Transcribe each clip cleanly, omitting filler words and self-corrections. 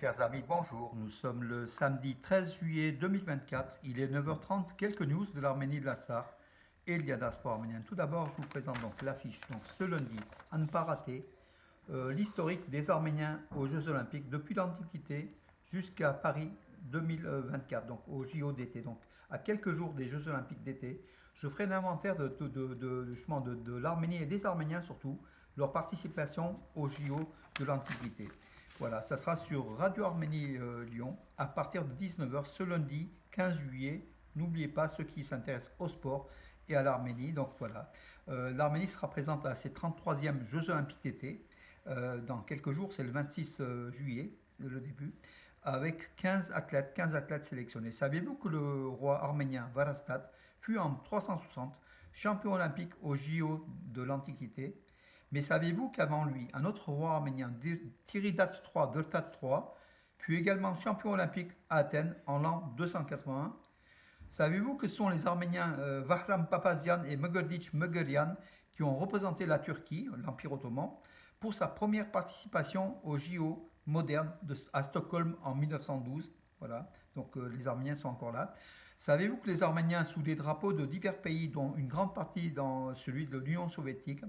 Chers amis, bonjour. Nous sommes le samedi 13 juillet 2024. Il est 9h30. Quelques news de l'Arménie de l'Artsakh et de la diaspora arménienne. Tout d'abord, je vous présente donc l'affiche. Donc ce lundi, à ne pas rater, l'historique des Arméniens aux Jeux Olympiques depuis l'Antiquité jusqu'à Paris 2024, donc au JO d'été. Donc à quelques jours des Jeux Olympiques d'été, je ferai un inventaire de l'Arménie et des Arméniens surtout, leur participation aux JO de l'Antiquité. Voilà, ça sera sur Radio Arménie Lyon à partir de 19h ce lundi 15 juillet. N'oubliez pas ceux qui s'intéressent au sport et à l'Arménie. Donc voilà, l'Arménie sera présente à ses 33e Jeux Olympiques d'été. Dans quelques jours, c'est le 26 juillet, le début, avec 15 athlètes sélectionnés. Saviez-vous que le roi arménien Varastat fut en 360 champion olympique aux JO de l'Antiquité? Mais saviez-vous qu'avant lui, un autre roi arménien, Tiridat III, Dertat III, fut également champion olympique à Athènes en l'an 281? Savez-vous que ce sont les Arméniens Vahram Papazian et Megerdich Megerian qui ont représenté la Turquie, l'Empire ottoman, pour sa première participation aux JO modernes à Stockholm en 1912? Voilà, donc les Arméniens sont encore là. Savez-vous que les Arméniens, sous des drapeaux de divers pays, dont une grande partie dans celui de l'Union soviétique,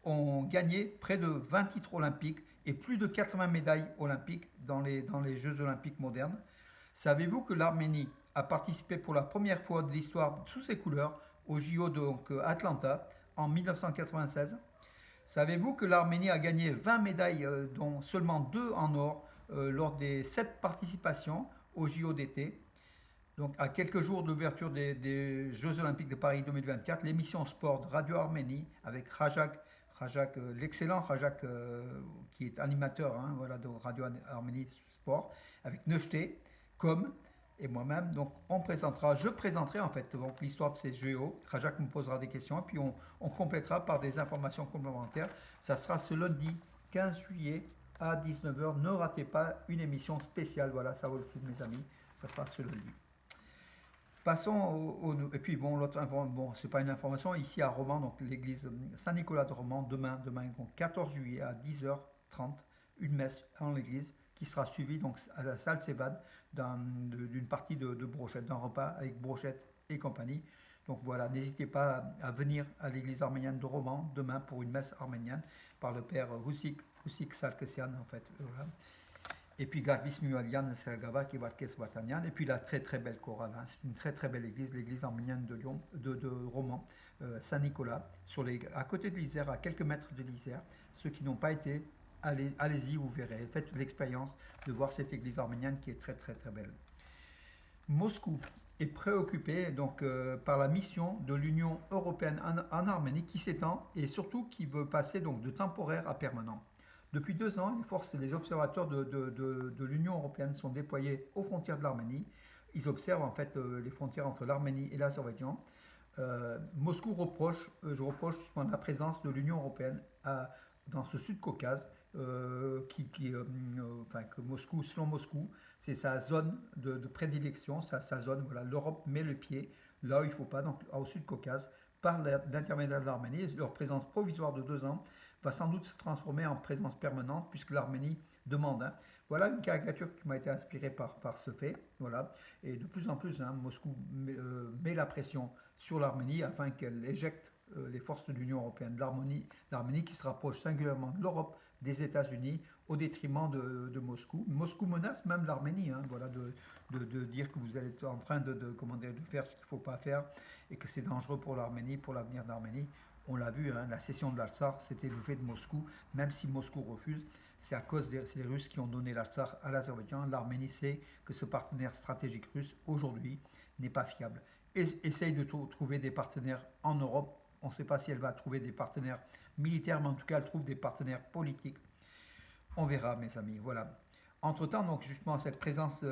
ont gagné près de 20 titres olympiques et plus de 80 médailles olympiques dans les Jeux olympiques modernes? Savez-vous que l'Arménie a participé pour la première fois de l'histoire sous ses couleurs au JO de Atlanta en 1996? Savez-vous que l'Arménie a gagné 20 médailles, dont seulement 2 en or, lors des 7 participations aux JO d'été? Donc, à quelques jours d'ouverture des Jeux Olympiques de Paris 2024, l'émission Sport de Radio Arménie avec l'excellent Rajak, qui est animateur, hein, voilà, de Radio Arménie Sport, avec Neuchté, Com et moi-même. Donc, je présenterai en fait donc, l'histoire de ces JO. Rajak me posera des questions et puis on complétera par des informations complémentaires. Ça sera ce lundi 15 juillet à 19h. Ne ratez pas une émission spéciale. Voilà, ça vaut le coup, mes amis. Ça sera ce lundi. Passons et puis bon, c'est pas une information, ici à Romans, donc l'église Saint-Nicolas de Romans, demain donc 14 juillet à 10h30, une messe en l'église qui sera suivie donc à la salle Sévade d'une partie de brochette, d'un repas avec brochette et compagnie. Donc voilà, n'hésitez pas à venir à l'église arménienne de Romans demain pour une messe arménienne par le père Husik Sarkisian en fait. Voilà. Et puis Garbis Mualian Sergava qui va Vatanian. Et puis la très très belle chorale. Hein. C'est une très très belle église, l'église arménienne de Lyon, de Romans, Saint-Nicolas, à côté de l'Isère, à quelques mètres de l'Isère. Ceux qui n'ont pas été, allez-y, vous verrez. Faites l'expérience de voir cette église arménienne qui est très très très belle. Moscou est préoccupé donc par la mission de l'Union européenne en Arménie qui s'étend et surtout qui veut passer donc de temporaire à permanent. Depuis 2 ans, les forces et les observateurs de l'Union européenne sont déployés aux frontières de l'Arménie. Ils observent en fait les frontières entre l'Arménie et l'Azerbaïdjan. Moscou reproche justement la présence de l'Union européenne dans ce Sud-Caucase, que Moscou, selon Moscou, c'est sa zone de prédilection, sa zone. Voilà, l'Europe met le pied là où il ne faut pas, donc au Sud-Caucase, par l'intermédiaire de l'Arménie. Leur présence provisoire de 2 ans va sans doute se transformer en présence permanente puisque l'Arménie demande. Hein. Voilà une caricature qui m'a été inspirée par ce fait. Voilà. Et de plus en plus, hein, Moscou met la pression sur l'Arménie afin qu'elle éjecte les forces de l'Union européenne, l'Arménie qui se rapproche singulièrement de l'Europe, des États-Unis, au détriment de Moscou. Moscou menace même l'Arménie, hein, voilà, de dire que vous êtes en train de faire ce qu'il ne faut pas faire et que c'est dangereux pour l'Arménie, pour l'avenir de l'Arménie. On l'a vu, hein, la cession de l'Artsakh, c'était le fait de Moscou, même si Moscou refuse, c'est à cause des Russes qui ont donné l'Artsakh à l'Azerbaïdjan. L'Arménie sait que ce partenaire stratégique russe, aujourd'hui, n'est pas fiable. Essaye de trouver des partenaires en Europe. On ne sait pas si elle va trouver des partenaires militaires, mais en tout cas, elle trouve des partenaires politiques. On verra, mes amis. Voilà. Entre-temps, donc justement, cette présence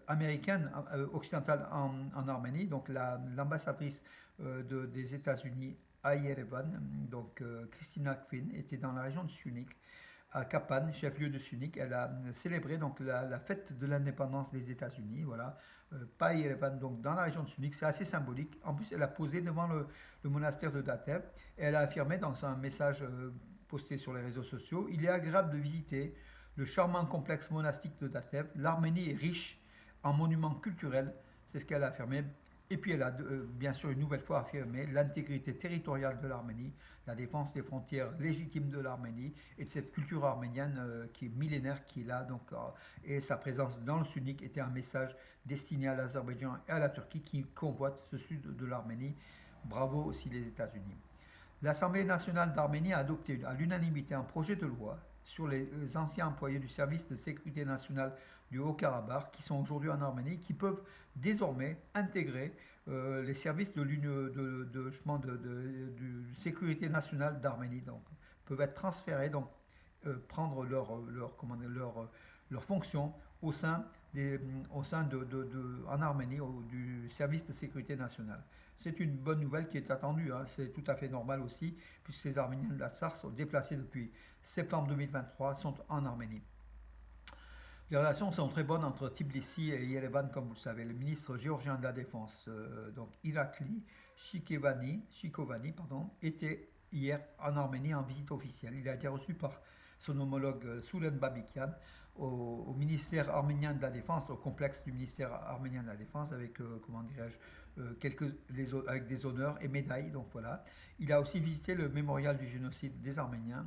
américaine, occidentale en Arménie, donc l'ambassadrice des États-Unis à Yerevan, donc Christina Kvin, était dans la région de Sunik, à Kapan, chef-lieu de Sunik. Elle a célébré donc la fête de l'indépendance des États-Unis, voilà, pas à Yerevan, donc dans la région de Sunik. C'est assez symbolique. En plus, elle a posé devant le monastère de Datev et elle a affirmé dans un message posté sur les réseaux sociaux: il est agréable de visiter le charmant complexe monastique de Datev. L'Arménie est riche en monuments culturels, c'est ce qu'elle a affirmé. Et puis elle a bien sûr une nouvelle fois affirmé l'intégrité territoriale de l'Arménie, la défense des frontières légitimes de l'Arménie et de cette culture arménienne qui est millénaire, qui est là. Donc, et sa présence dans le Sunnique était un message destiné à l'Azerbaïdjan et à la Turquie qui convoitent ce sud de l'Arménie. Bravo aussi les États-Unis. L'Assemblée nationale d'Arménie a adopté à l'unanimité un projet de loi sur les anciens employés du service de sécurité nationale du Haut-Karabakh qui sont aujourd'hui en Arménie, qui peuvent désormais intégrer les services de sécurité nationale d'Arménie. Donc, peuvent être transférés, donc prendre leur fonction au sein, en Arménie du service de sécurité nationale. C'est une bonne nouvelle qui est attendue, hein. C'est tout à fait normal aussi, puisque les Arméniens de l'Artsakh sont déplacés depuis septembre 2023, sont en Arménie. Les relations sont très bonnes entre Tbilissi et Yerevan, comme vous le savez. Le ministre géorgien de la Défense, donc Irakli Shikovani, était hier en Arménie en visite officielle. Il a été reçu par son homologue Soulen Babikian au ministère arménien de la Défense, au complexe du ministère arménien de la Défense, avec, avec des honneurs et médailles. Donc voilà. Il a aussi visité le mémorial du génocide des Arméniens.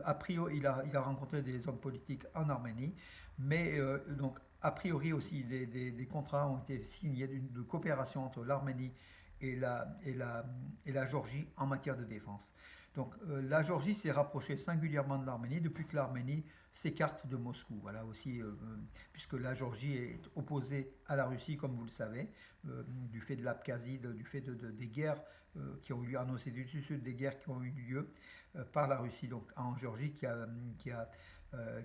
A priori, il a rencontré des hommes politiques en Arménie, mais donc a priori aussi des contrats ont été signés de coopération entre l'Arménie et la Géorgie en matière de défense. Donc la Géorgie s'est rapprochée singulièrement de l'Arménie depuis que l'Arménie s'écarte de Moscou. Voilà aussi, puisque la Géorgie est opposée à la Russie, comme vous le savez, du fait de l'Abkhazie, du fait des guerres qui ont eu lieu en Ossétie du Sud, des guerres qui ont eu lieu par la Russie, donc en Géorgie, qui a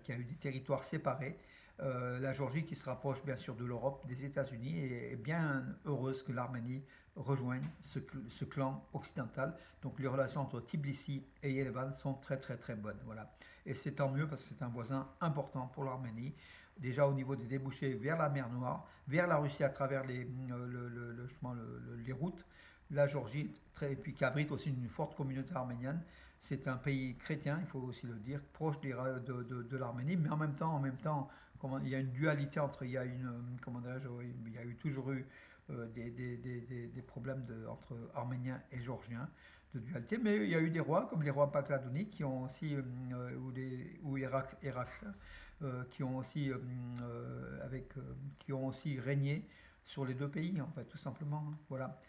eu des territoires séparés. La Géorgie qui se rapproche bien sûr de l'Europe, des États-Unis, et est bien heureuse que l'Arménie rejoigne ce clan occidental. Donc les relations entre Tbilissi et Yerevan sont très très très bonnes. Voilà. Et c'est tant mieux parce que c'est un voisin important pour l'Arménie, déjà au niveau des débouchés vers la mer Noire, vers la Russie à travers les routes. La Géorgie, et puis qui abrite aussi une forte communauté arménienne. C'est un pays chrétien, il faut aussi le dire, proche de l'Arménie, mais en même temps, il y a une dualité entre, il y a eu toujours eu des problèmes entre Arméniens et Géorgiens de dualité, mais il y a eu des rois comme les rois Pakladouni qui ont aussi, ou Héracle, qui ont aussi régné sur les deux pays, en fait, tout simplement. Hein. Voilà.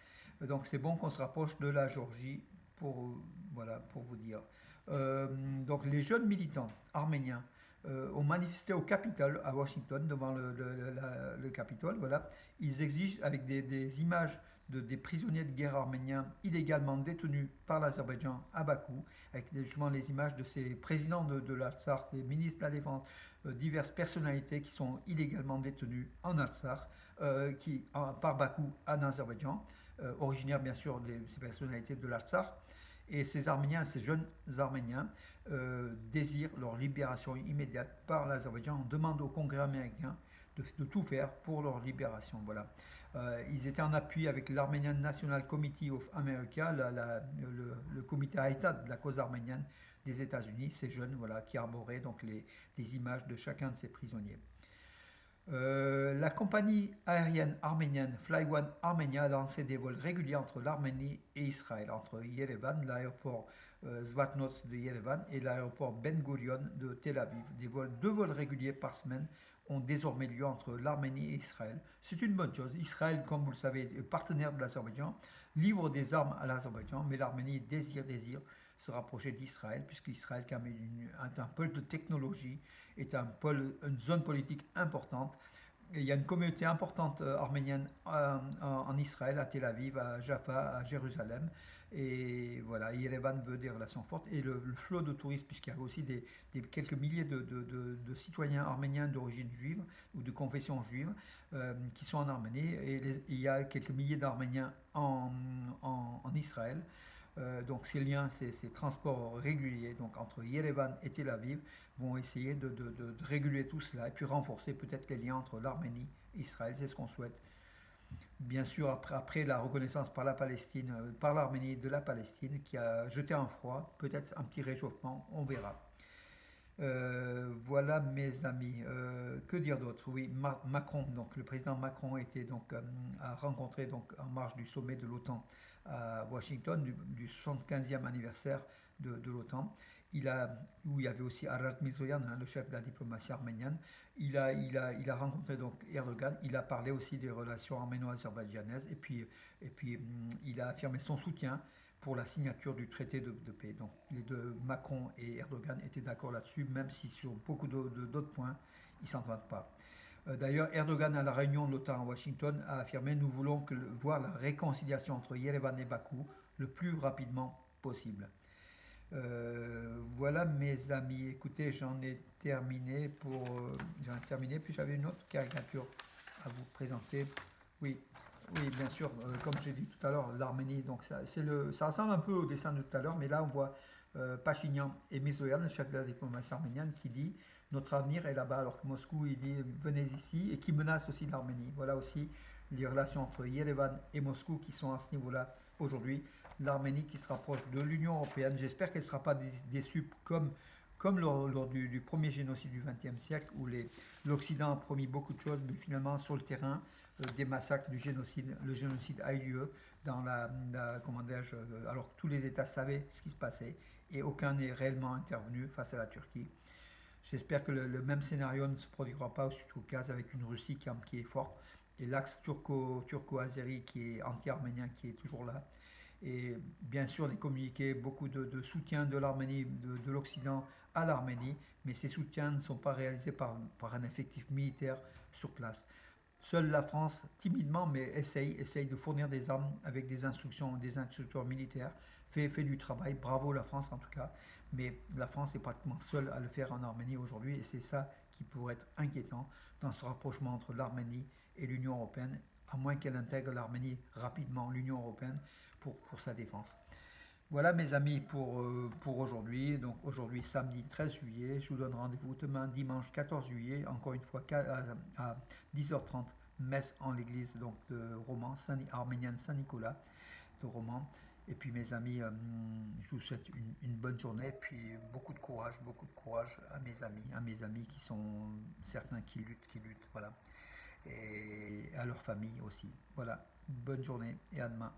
Donc c'est bon qu'on se rapproche de la Géorgie pour vous dire. Donc les jeunes militants arméniens ont manifesté au Capitole, à Washington, devant le Capitole. Voilà. Ils exigent, avec des images des prisonniers de guerre arméniens illégalement détenus par l'Azerbaïdjan à Bakou, avec justement les images de ces présidents de l'Artsakh, des ministres de la Défense, diverses personnalités qui sont illégalement détenues en Artsakh, par Bakou en Azerbaïdjan, originaires bien sûr de ces personnalités de l'Artsakh. Et ces Arméniens, ces jeunes Arméniens, désirent leur libération immédiate par l'Azerbaïdjan. On demande au Congrès américain de tout faire pour leur libération. Voilà. Ils étaient en appui avec l'Armenian National Committee of America, le comité à État de la cause arménienne des États-Unis, ces jeunes voilà, qui arboraient donc des images de chacun de ces prisonniers. La compagnie aérienne arménienne Flyone Armenia a lancé des vols réguliers entre l'Arménie et Israël, entre Yerevan, l'aéroport Zvatnos de Yerevan et l'aéroport Ben Gurion de Tel Aviv. Deux vols réguliers par semaine ont désormais lieu entre l'Arménie et Israël. C'est une bonne chose. Israël, comme vous le savez, est partenaire de l'Azerbaïdjan, livre des armes à l'Azerbaïdjan, mais l'Arménie désire se rapprocher d'Israël, puisqu'Israël, qui est un pôle de technologie, est une zone politique importante. Et il y a une communauté importante arménienne en Israël, à Tel Aviv, à Jaffa, à Jérusalem. Et voilà, Yerevan veut des relations fortes. Et le flot de touristes, puisqu'il y a aussi quelques milliers de citoyens arméniens d'origine juive ou de confession juive qui sont en Arménie. Et il y a quelques milliers d'Arméniens en Israël. Donc ces liens, ces transports réguliers donc entre Yerevan et Tel Aviv vont essayer de réguler tout cela et puis renforcer peut-être les liens entre l'Arménie et Israël, c'est ce qu'on souhaite. Bien sûr, après la reconnaissance par la Palestine, par l'Arménie de la Palestine, qui a jeté un froid, peut-être un petit réchauffement, on verra. Voilà mes amis. Que dire d'autre? Oui, Macron, donc le président Macron était donc a rencontré donc en marge du sommet de l'OTAN à Washington du 75e anniversaire de l'OTAN. Où il y avait aussi Arat Mirzoyan, hein, le chef de la diplomatie arménienne. Il a rencontré donc Erdogan. Il a parlé aussi des relations arméno-azerbaïdjanaises et puis il a affirmé son soutien pour la signature du traité de paix. Donc les deux, Macron et Erdogan, étaient d'accord là-dessus, même si sur beaucoup d'autres points, ils ne s'entendent pas. D'ailleurs, Erdogan, à la réunion de l'OTAN à Washington, a affirmé: nous voulons voir la réconciliation entre Yerevan et Bakou le plus rapidement possible. Voilà mes amis. Écoutez, j'en ai terminé. Puis j'avais une autre caricature à vous présenter. Oui, oui, bien sûr. Comme j'ai dit tout à l'heure, l'Arménie. Donc ça ressemble un peu au dessin de tout à l'heure, mais là on voit Pachinian et Mirzoyan, le chef de la diplomatie arménienne, qui dit: notre avenir est là-bas, alors que Moscou il dit venez ici, et qui menace aussi l'Arménie. Voilà aussi les relations entre Yerevan et Moscou qui sont à ce niveau-là aujourd'hui. L'Arménie qui se rapproche de l'Union européenne. J'espère qu'elle ne sera pas déçue comme lors du premier génocide du XXe siècle, où l'Occident a promis beaucoup de choses, mais finalement sur le terrain, des massacres, le génocide a eu lieu comment alors que tous les États savaient ce qui se passait et aucun n'est réellement intervenu face à la Turquie. J'espère que le même scénario ne se produira pas au Sud-Caucase, avec une Russie qui est forte, et l'axe turco-azéri qui est anti-arménien qui est toujours là. Et bien sûr des communiqués, beaucoup de soutien de l'Arménie, de l'Occident à l'Arménie, mais ces soutiens ne sont pas réalisés par un effectif militaire sur place. Seule la France, timidement, mais essaye de fournir des armes avec des instructions, des instructeurs militaires, fait du travail. Bravo la France en tout cas, mais la France est pratiquement seule à le faire en Arménie aujourd'hui, et c'est ça qui pourrait être inquiétant dans ce rapprochement entre l'Arménie et l'Union européenne, à moins qu'elle intègre l'Arménie rapidement, l'Union européenne, pour sa défense. Voilà mes amis pour aujourd'hui. Donc aujourd'hui samedi 13 juillet, je vous donne rendez-vous demain dimanche 14 juillet, encore une fois à 10h30, messe en l'église donc de Romans, arménienne Saint-Nicolas de Romans. Et puis mes amis, je vous souhaite une bonne journée, puis beaucoup de courage à mes amis qui sont certains qui luttent, voilà, et à leur famille aussi. Voilà, bonne journée et à demain.